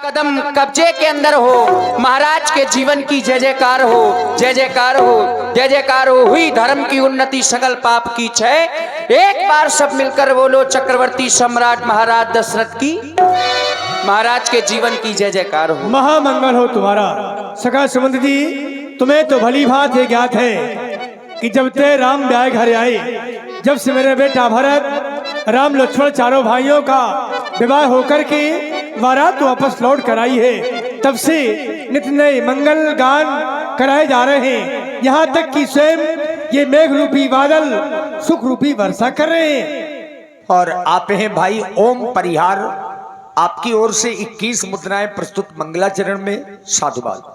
कदम कब्जे के अंदर हो, महाराज के जीवन की जय जयकार हो, जय जयकार हो, जय जयकार हो। हुई धर्म की उन्नति, सकल पाप की क्षय। एक बार सब मिलकर बोलो, चक्रवर्ती सम्राट महाराज दशरथ की, महाराज के जीवन की जय जयकार हो। महामंगल हो तुम्हारा। सखा सुमंत जी, तुम्हें तो भली भांति ये ज्ञात है कि जब ते राम ब्याह घर आए, जब से मेरे बेटा भरत राम लक्ष्मण चारों भाइयों का विवाह होकर के बारात वापस लौट कर आई है, तब से नित्य नए मंगल गान कराए जा रहे हैं। यहाँ तक कि स्वयं ये मेघ रूपी बादल सुख रूपी वर्षा कर रहे हैं। और आप हैं भाई ओम परिहार, आपकी ओर से 21 मुद्राएं प्रस्तुत मंगलाचरण में साधुवाद।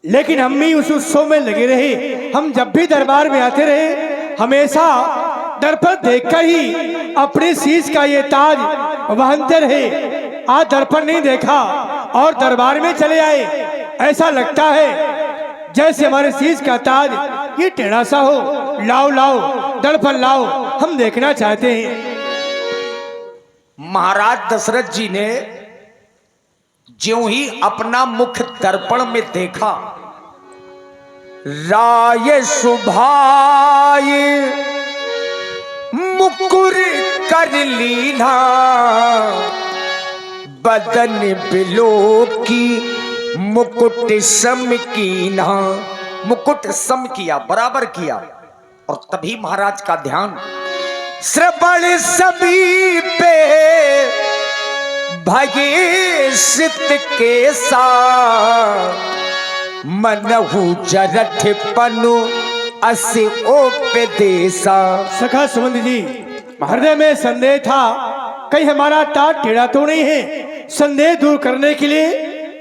लेकिन हम भी उस उत्सव में लगे रहे। हम जब भी दरबार में आते रहे, हमेशा दर्पण देखकर ही अपने शीश का ये ताज बांधते रहे। आज दर्पण नहीं देखा और दरबार में चले आए। ऐसा लगता है जैसे हमारे शीश का ताज ये टेढ़ा सा हो। लाओ लाओ दर्पण लाओ, हम देखना चाहते हैं। महाराज दशरथ जी ने ज्यों ही अपना मुख दर्पण में देखा, राय सुभाय मुकुर कर लीना, बदन बिलो की मुकुट सम कीना। मुकुट सम किया, बराबर किया। और तभी महाराज का ध्यान श्रवण सभी पे भगे सित के सा, मनहु जरठ पनु अस ओपदेसा। सखा सुमंत जी, हृदय में संदेह था कहीं हमारा ताज टेढ़ा तो नहीं है। संदेह दूर करने के लिए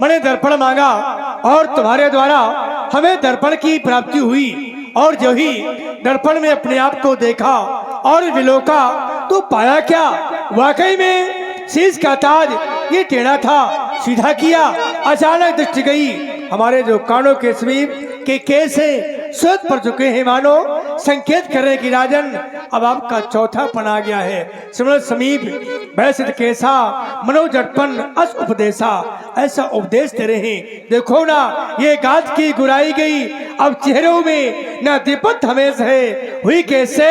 मैंने दर्पण मांगा और तुम्हारे द्वारा हमें दर्पण की प्राप्ति हुई। और जो ही दर्पण में अपने आप को देखा और विलोका, तो पाया क्या, वाकई में शीश का ताज ये टेढ़ा था। सीधा किया, अचानक दृष्टि गई, हमारे जो कानों के समीप के केस है स्वेत पड़ चुके हैं, मानो संकेत कर रहे कि राजन अब आपका चौथा पन आ गया है। सिमरन समीप वैसे केसा मनो जटपन अस उपदेशा, ऐसा उपदेश दे रहे हैं। देखो ना, ये गात की गुराई गई, अब चेहरों में न दीपत हमेश है। हुई कैसे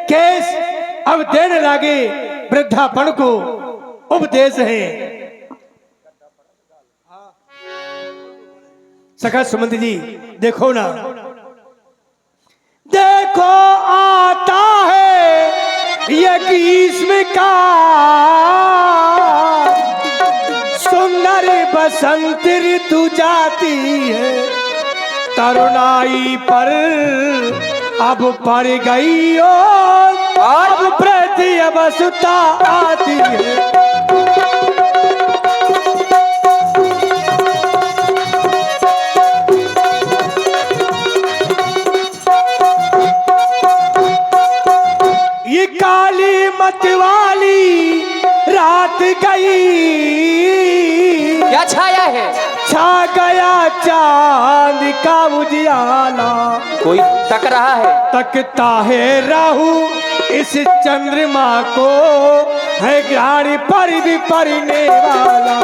केस अब देने लागे, वृद्धापन को उपदेश है। सखा सुमंत जी, देखो ना, देखो आता है ये ग्रीष्म का सुंदर बसंत ऋतु जाती है, तरुणाई पर अब पड़ गई और अब प्रति अवस्था आती है। ये काली मत वाली रात गई, क्या छाया है, छा गया चांद का उजियाला। कोई तक रहा है, तकता है राहु इस चंद्रमा को, है ग्रहण पर भी पड़ने वाला।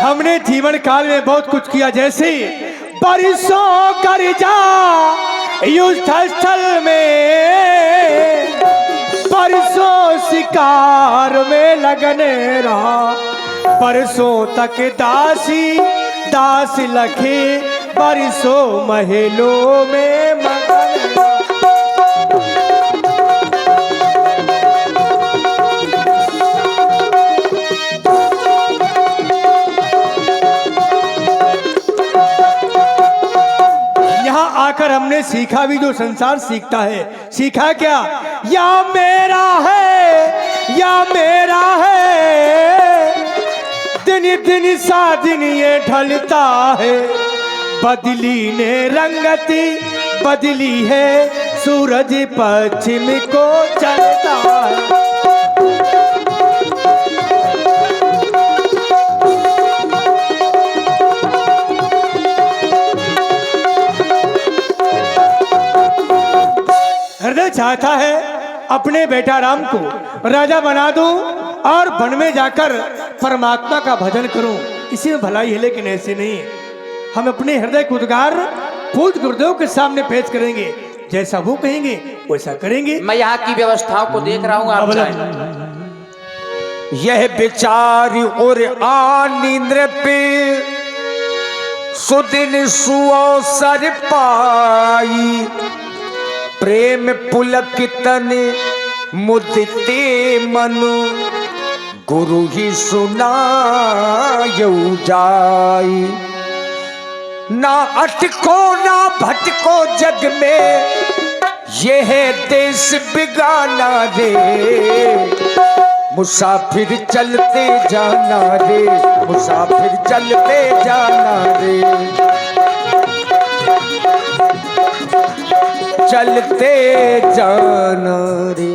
हमने जीवन काल में बहुत कुछ किया, जैसे बरसों गर्जा युद्ध स्थल में, बरसों शिकार में लगने रहा, बरसों तक दासी दास लखे, बरसों महलों में मगन। आकर हमने सीखा भी जो संसार सीखता है। सीखा क्या, या मेरा है या मेरा है, दिन दिन सा दिन ये ढलता है, बदली ने रंगती बदली है, सूरज पश्चिम को चलता है। चाहता है अपने बेटा राम को राजा बना दूं और वन में जाकर परमात्मा का भजन करूं। इसी में भलाई है, लेकिन ऐसे नहीं है। हम अपने हृदय के उद्गार पूज गुरुदेव के सामने पेश करेंगे, जैसा वो कहेंगे वैसा करेंगे। मैं यहाँ की व्यवस्थाओं को देख रहा हूँ, आप जाएं। यह विचार और आनिंद्र पे सुदिन सुअवसर पाई, प्रेम पुलकितन मुदिते मनु, गुरु ही सुनायऊ जाई। ना अटको ना भटको जग में, यह देश बिगाना रे, मुसाफिर चलते जाना रे, मुसाफिर चलते जाना रे, चलते जाना रे।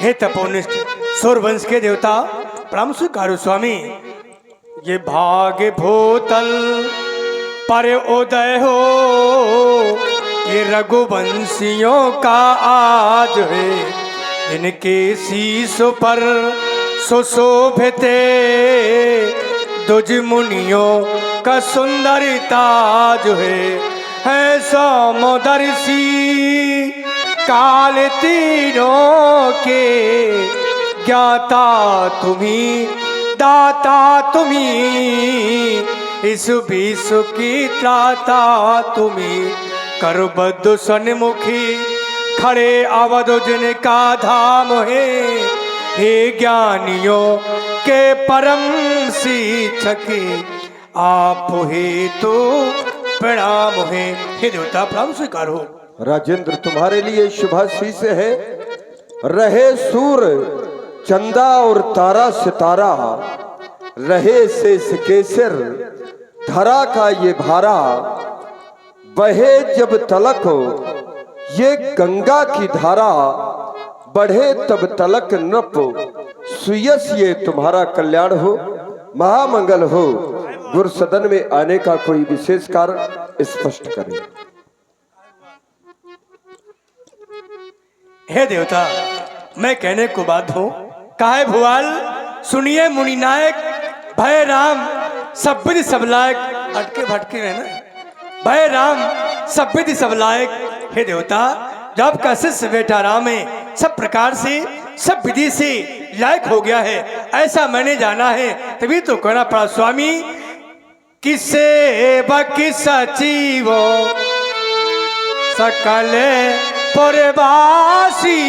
हे तपोनिष्ठ सूर्यवंश के देवता प्रणाम स्वीकारो स्वामी। ये भाग्य भूतल पर उदय हो, ये रघुवंशियों का आज है, इनके शीश पर सुशोभिते दुज मुनियों का सुंदर ताज है समदर्शी काल तीनों के ज्ञाता तुम्ही, दाता तुम्ही, इस विश्व की त्राता तुम्ही, करबद्ध सन्मुखी खड़े अवध जिनका धाम है, हे ज्ञानियों के परम शिक्षक आप ही तो प्रणाम है। हे देवता प्रणाम स्वीकार हो। राजेंद्र तुम्हारे लिए शुभाशीष है। रहे सूर्य चंदा और तारा सितारा, रहे शेष केसर धरा का ये भारा, बहे जब तलक ये गंगा की धारा, बढ़े तब तलक नृप सुयस ये तुम्हारा कल्याण हो, महामंगल हो। गुरु सदन में आने का कोई विशेष कारण स्पष्ट करें। हे देवता मैं कहने को बाध्य हूं। काहे भुआल सुनिए मुनिनायक, भय राम सब विधि सब लायक, अटके भटके रहना, भय राम सब विधि सब लायक। हे देवता जब आपका शिष्य बेटा राम है सब प्रकार से सब विधि से लायक हो गया है, ऐसा मैंने जाना है, तभी तो कहना पड़ा स्वामी किसे बकी सचिवो सकल पुरवासी।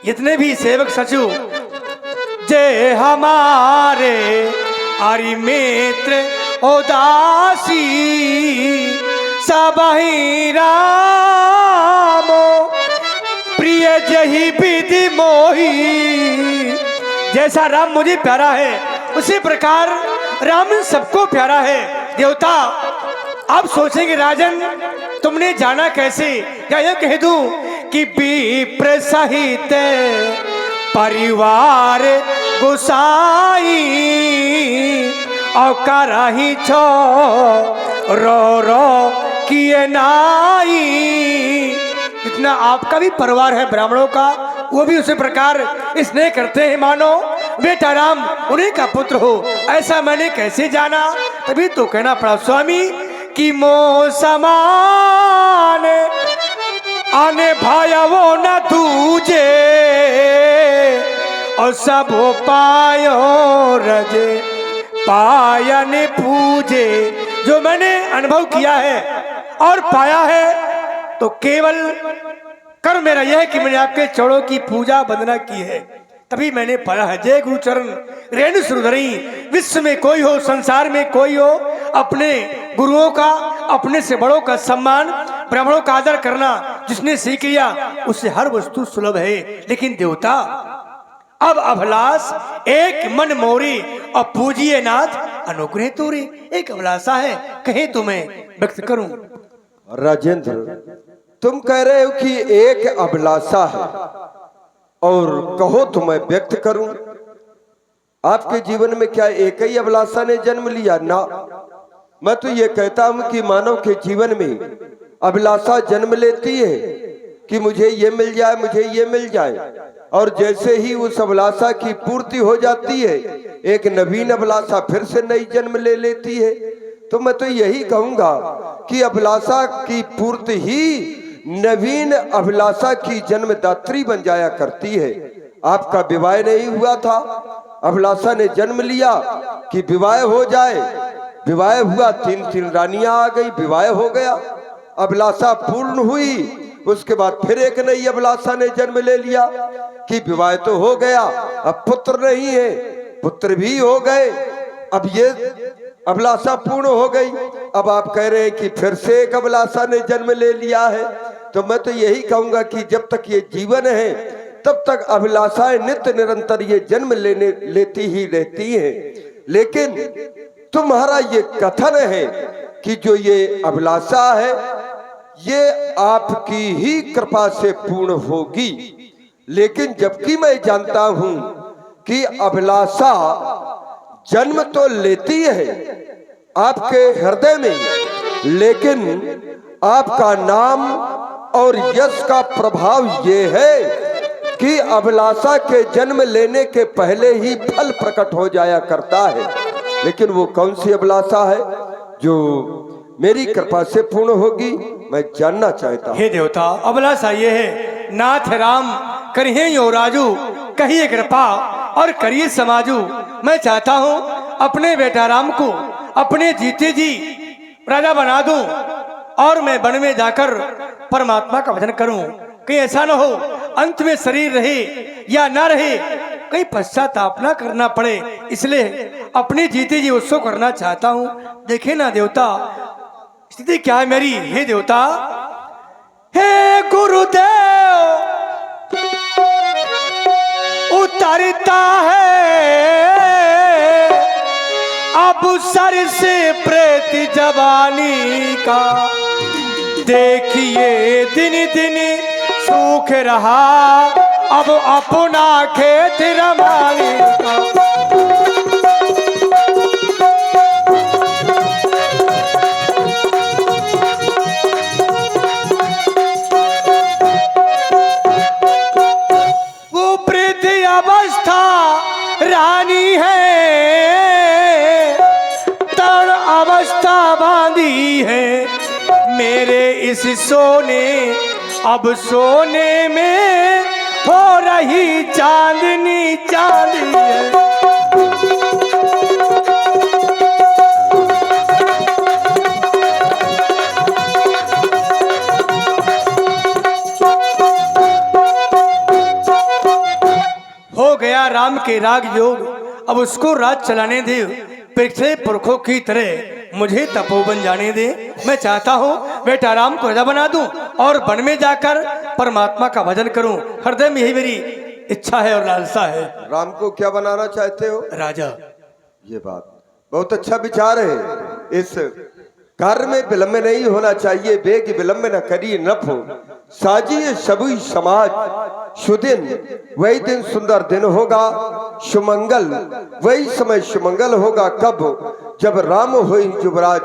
इतने भी सेवक सचिव जे हमारे आरि मित्र उदासी, सबहि रामो प्रिय जही विधि मोही। जैसा राम मुझे प्यारा है उसी प्रकार राम सबको प्यारा है। देवता आप सोचेंगे राजन तुमने जाना कैसे, क्या यह कह दूं कि विप्र सहित परिवार गुसाई, और करही छो रो रो किए नाई। इतना आपका भी परिवार है ब्राह्मणों का, वो भी उसी प्रकार स्नेह करते हैं मानो बेटा राम उन्हीं का पुत्र हो, ऐसा मैंने कैसे जाना। तभी तो कहना पड़ा स्वामी कि मो समान आने भाया वो न दूजे, और सब पायो रजे पायन पूजे। जो मैंने अनुभव किया है और पाया है तो केवल कर्म मेरा यह है कि मैंने आपके चरणों की पूजा वंदना की है, तभी मैंने पाया है। जय गुरु चरण रेणु सुरधरी। विश्व में कोई हो, संसार में कोई हो, अपने गुरुओं का, अपने से बड़ों का सम्मान, ब्राह्मणों का आदर करना जिसने सीख लिया उससे हर वस्तु सुलभ है। लेकिन देवता अब अभिलाष एक मन मोरी और पूजिए नाथ अनुग्रह तोरे। एक अभिलाषा है, कहे तो मैं व्यक्त करूं। राजेंद्र तुम कह रहे हो कि एक अभिलाषा है और कहो तो मैं व्यक्त करूं। आपके जीवन में क्या एक ही अभिलाषा ने जन्म लिया? ना, मैं तो ये कहता हूं कि मानव के जीवन में अभिलाषा जन्म लेती है कि मुझे ये मिल जाए, मुझे ये मिल जाए, और जैसे ही उस अभिलाषा की पूर्ति हो जाती है एक नवीन अभिलाषा फिर से नई जन्म ले लेती है। तो मैं तो यही कहूंगा कि अभिलाषा की पूर्ति ही नवीन अभिलाषा की जन्मदात्री बन जाया करती है। आपका विवाह नहीं हुआ था, अभिलाषा ने जन्म लिया कि विवाह हो जाए, विवाह हुआ, 3 रानियां आ गई, विवाह हो गया, अभिलाषा पूर्ण हुई, उसके बाद फिर एक नई अभिलाषा ने जन्म ले लिया कि विवाह तो हो गया, अब पुत्र नहीं है, पुत्र भी हो गए, अब ये अभिलाषा पूर्ण हो गई। अब आप कह रहे हैं कि फिर से एक अभिलाषा ने जन्म ले लिया है। तो मैं तो यही कहूंगा कि जब तक ये जीवन है तब तक अभिलाषाएं नित्य निरंतर ये जन्म लेती ही रहती हैं। लेकिन तुम्हारा ये कथन है कि जो ये अभिलाषा है ये आपकी ही कृपा से पूर्ण होगी, लेकिन जबकि मैं जानता हूं कि अभिलाषा जन्म तो लेती है आपके हृदय में, लेकिन आपका नाम और यश का प्रभाव ये है कि अभिलाषा के जन्म लेने के पहले ही फल प्रकट हो जाया करता है। लेकिन वो कौन सी अभिलाषा है जो मेरी कृपा से पूर्ण होगी, मैं जानना चाहता हूँ। हे देवता, अभिलाषा ये है, नाथ राम करिए यो राजू, कहिए कृपा और करिए समाजू। मैं चाहता हूँ अपने बेटा राम को अपने जीते जी राजा बना दूं और मैं वन में जाकर परमात्मा का भजन करूं। कहीं ऐसा न हो अंत में शरीर रहे या ना रहे, कहीं पश्चाताप ना करना पड़े, इसलिए अपनी जीते जी उसको करना चाहता हूं। देखे ना देवता स्थिति क्या है मेरी। हे देवता, हे गुरुदेव, उतरता है अब सर से प्रेत जवानी का, देखिए दिन दिन सूख रहा अब अपना खेत रमानी का। वो वृद्ध अवस्था रानी है, तड़ अवस्था बांधी है, मेरे इस सोने अब सोने में हो रही चांदनी चांदनी है। हो गया राम के राग योग, अब उसको राज चलाने दे, पिछले पुरखों की तरह मुझे तपोवन जाने दे। मैं चाहता हूँ बेटा राम को राजा बना दूं और वन में जाकर परमात्मा का भजन करूं। हृदय में यही मेरी इच्छा है और लालसा है। राम को क्या बनाना चाहते हो? राजा। ये बात बहुत अच्छा विचार है। इस कार्य में विलंब नहीं होना चाहिए, बेग विलंब न करिए नफो, साजिए सभी समाज सुदिन, वही दिन सुंदर दिन होगा सुमंगल, वही समय सुमंगल होगा कब जब राम होई युवराज।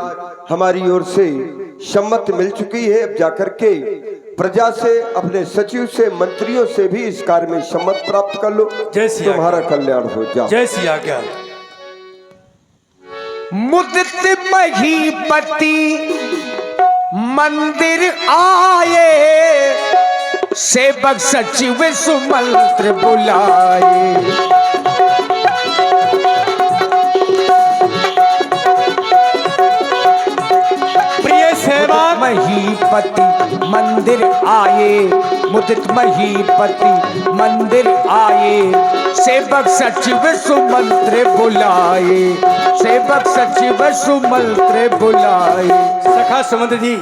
हमारी ओर से सम्मत मिल चुकी है, अब जाकर के प्रजा से, अपने सचिव से, मंत्रियों से भी इस कार्य में सम्मत प्राप्त कर लो, तुम्हारा कल्याण हो जाओ। जय सिया आज्ञा। मुदित महीपति मंदिर आए, सेवक सचिव सुमंत्र बुलाए। प्रिय सेवक महीपति मंदिर आए, मुदित महीपति मंदिर आए, सेवक सचिव सुमंत्र बुलाए, सेवक सचिव सुमंत्र बुलाए। सखा सुमंत्र जी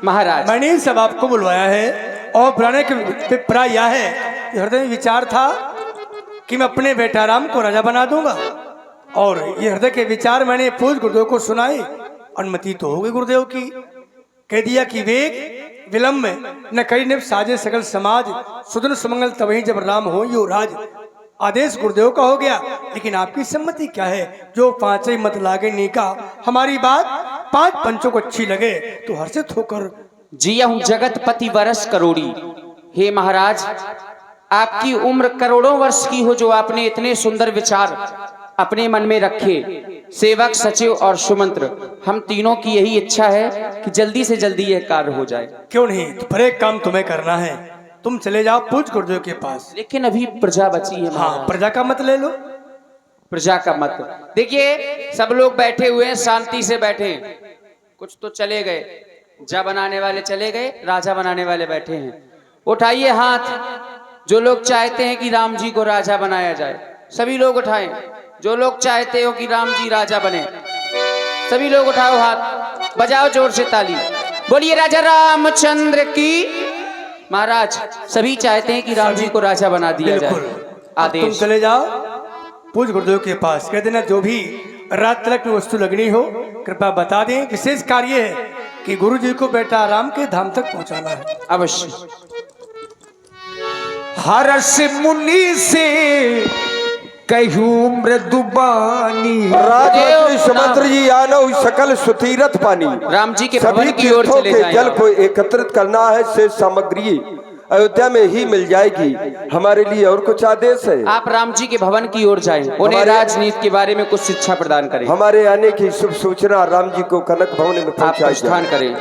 महाराज, मैंने सब आपको बुलवाया है और बुलाने के प्राय यह है, हृदय में विचार था कि मैं अपने बेटा राम को राजा बना दूंगा, और ये हृदय के विचार मैंने पूज गुरुदेव को सुनाई। अनुमति तो हो गई गुरुदेव की, कह दिया कि वेग विलंब न करी निप साजे सकल समाज, सुदन सुमंगल तभी जब राम हो यो राज। आदेश गुरुदेव का हो गया, लेकिन आपकी सम्मति क्या है? जो पांचई मत लागे नीका, हमारी बात 5 पंचों को अच्छी लगे तो हर्षित होकर जिया हूं जगतपति वरस करोड़ी। हे महाराज, आपकी उम्र करोड़ों वर्ष की हो जो आपने इतने सुंदर विचार अपने मन में रखे। सेवक, सचिव और सुमंत्र, हम तीनों की यही इच्छा है कि जल्दी से जल्दी यह कार्य हो जाए। क्यों नहीं, तो पर एक काम तुम्हें करना है, तुम चले जाओ पूज गुरुदेव के पास। लेकिन अभी प्रजा बची है हाँ, महाराज। प्रजा का मत ले लो। प्रजा का मत देखिए, सब लोग बैठे हुए हैं, शांति से बैठे। कुछ तो चले गए, जा बनाने वाले चले गए, राजा बनाने वाले बैठे हैं। उठाइए हाथ जो लोग चाहते हैं कि राम जी को राजा बनाया जाए, सभी लोग उठाएं। जो लोग चाहते हो कि राम जी राजा बने, सभी लोग उठाओ हाथ, बजाओ जोर से ताली, बोलिए राजा रामचंद्र की। महाराज, सभी चाहते हैं कि राम जी को राजा बना दिया जाए। अब तुम आदेश। चले जाओ पूज गुरुदेव के पास, कह देना जो भी रात तक में वस्तु लगनी हो कृपया बता दें। विशेष कार्य है कि गुरु जी को बेटा राम के धाम तक पहुंचाना है। अवश्य। हर्ष मुनि से कहूँ मृदुबानी, राजमंत्री सुमंत्र जी आनो सकल सुतीरथ पानी। राम जी के सभी भवन की ओर तीर्थों चले के जाएं जल आप। को एकत्रित करना है, से सामग्री अयोध्या में ही मिल जाएगी। हमारे लिए और कुछ आदेश है? आप राम जी के भवन की ओर जाएं, उन्हें हमारे- राजनीति के बारे में कुछ शिक्षा प्रदान करें। हमारे आने की शुभ सूचना राम जी को कनक भवन में आप पहुंचाई प्रस्थान जाए। करें।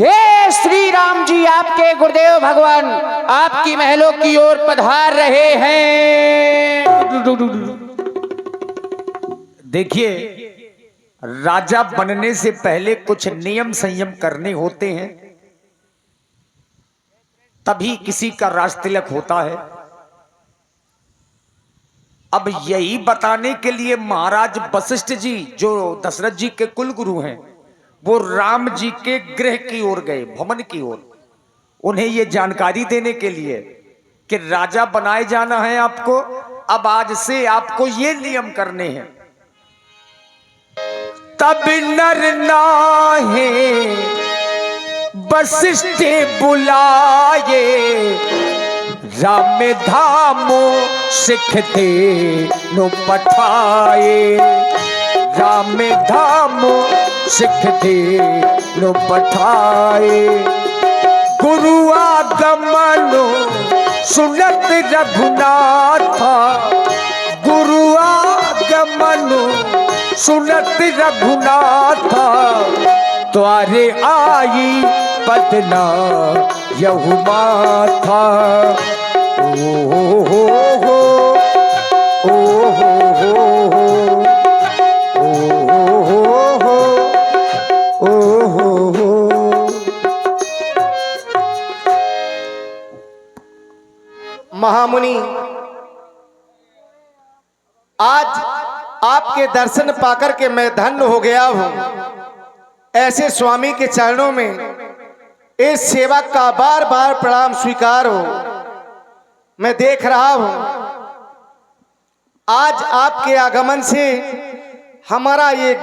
हे श्री राम जी, आपके गुरुदेव भगवान आपकी महलों की ओर पधार रहे हैं। देखिए, राजा बनने से पहले कुछ नियम संयम करने होते हैं, तभी किसी का राज तिलक होता है। अब यही बताने के लिए महाराज वशिष्ठ जी, जो दशरथ जी के कुल गुरु हैं, वो राम जी के गृह की ओर गए, भवन की ओर, उन्हें ये जानकारी देने के लिए कि राजा बनाए जाना है आपको। अब आज से आपको ये नियम करने हैं। तब नर नाहे वशिष्ठ बुलाए, राम धामो सिख दे नो पठाए, राम धामो सिख दे नो पठाए। गुरु आगमनो सुनत रघुनाथा, गुरु आगमनो सुनत रघुनाथा, द्वारे आई पदना यहु माथा। ओ हो हो, ओ हो हो, ओ हो हो। महामुनि, आज आपके दर्शन पाकर के मैं धन्य हो गया हूं। ऐसे स्वामी के चरणों में इस सेवा का बार बार प्रणाम स्वीकार हो। मैं देख रहा हूं आज आपके आगमन से हमारा ये